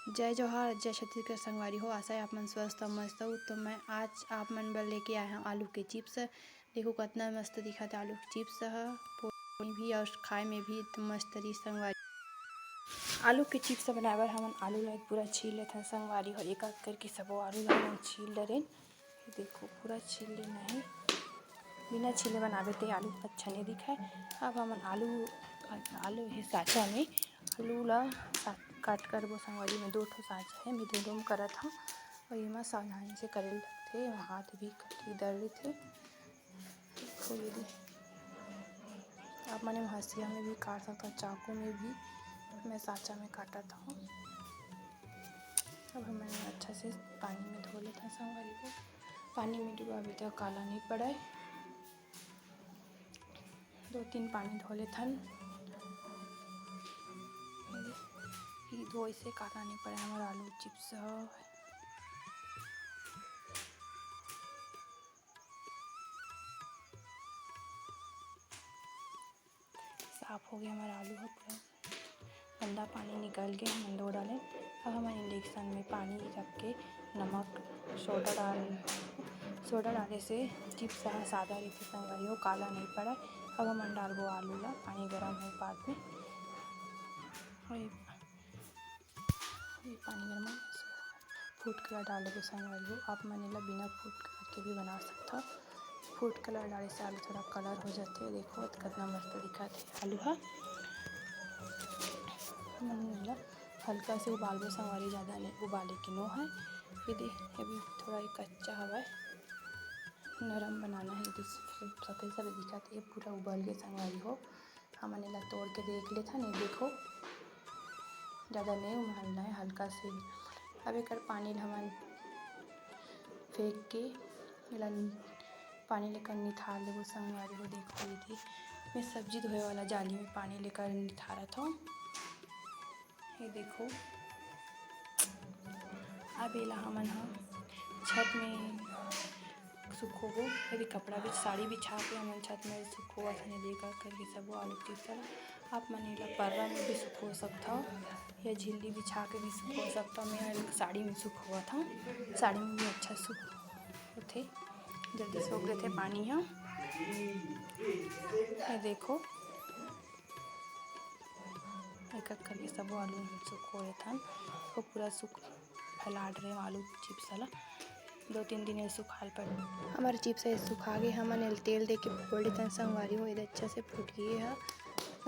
जय जोहार, जय छत्तीसगढ़ संगवारी हो। आशा है आप मन स्वस्थ और मस्त हो। तो मैं आज आप मन बर लेके आया हूँ आलू के चिप्स। देखो कितना मस्त दिखत है आलू के चिप्स ह भी और खाए में भी मस्त रही संगवारी। आलू के चिप्स बनाए बर हमन आलू ला पूरा छील लेथन संगवारी हो। एक एक करके सबो आलू ला हमन छील डरेन। देखो पूरा छील लेना है, बिना छीले बनाबे ते आलू अच्छा नहीं दिखाए। अब हमन आलू हे साचा में आलू ला काट कर वो संगवारी में 2 ठो साचा है, मैं दोनों में करत हूँ और एमा सावधानी से करे लगथे। हाथ भी कटही दर्द थे। देखो ये आप मैंने हंसिया में भी काट सकता, चाकू में भी। मैं साचा में काटत हूँ। अब हमें अच्छा से पानी में धो लेते हैं संगवारी को। पानी में डुबाबे तो काला नहीं पड़े। 2-3 पानी धो लेथन। धोए से काला नहीं पड़े हमारा आलू चिप्स साफ हो गया हमारा आलू है। पूरा गंदा पानी निकल के हम धो डालें। अब हम इंडक्शन में पानी रख के नमक सोडा डाले से चिप्स सादा रहते संगवारी हो, काला नहीं पड़ा। अब हम डालबो आलू ला पानी गर्म हो बाद में। ये पानी गर्म फूड कलर डाल देबो संगवारी हो। आप मन ला बिना फूड कलर के भी बना सकता। फूड कलर डाले से आलू थोड़ा कलर हो जाते। देखो कितना मस्त दिखत है आलू हा। मन ला हल्का से उबालबो संगवारी, ज़्यादा नहीं उबाले के नो है। ये अभी थोड़ा कच्चा हवा नरम बनाना है। सफेद सफेद दिखत है, पूरा उबल के संगवारी हो। हमन ला तोड़ के देख लेथन। ये देखो ज़्यादा नहीं उबालना है, हल्का से। अब एक पानी हमन फेंक के पानी लेकर निथार देबो संगवारी हो। देखो ये मैं सब्जी धोए वाला जाली में पानी लेकर निथारत हूँ। ये देखो अब एला हमन छत में सुखोबो। यदि कपड़ा भी साड़ी बिछा के हमन छत में सुखोवत हन। देखा करके सब आलू चिप्स आप मन एला पर्रा में भी सुखो सकता हो या झिल्ली बिछा के भी सुखो सकता। मैं साड़ी में सुखोवत हूँ। साड़ी में भी अच्छा सुख होथे, जल्दी सूख लेथे पानी ह। ये देखो एक एक करके सब आलू सुखो लेथन और पूरा फैला रहे आलू चिप्स ला। 2-3 दिन सुखाल पर हमारे चिप्स सुखा गए। हमन तेल दे के फोड़ लेथन संगवारी हो। ये अच्छा से फूट गए है,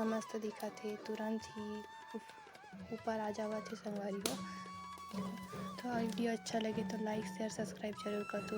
मस्त दिखा थे। तुरंत ही ऊपर आ जावा थे संगवारी हो। तो वीडियो अच्छा लगे तो लाइक शेयर सब्सक्राइब जरूर कर दो।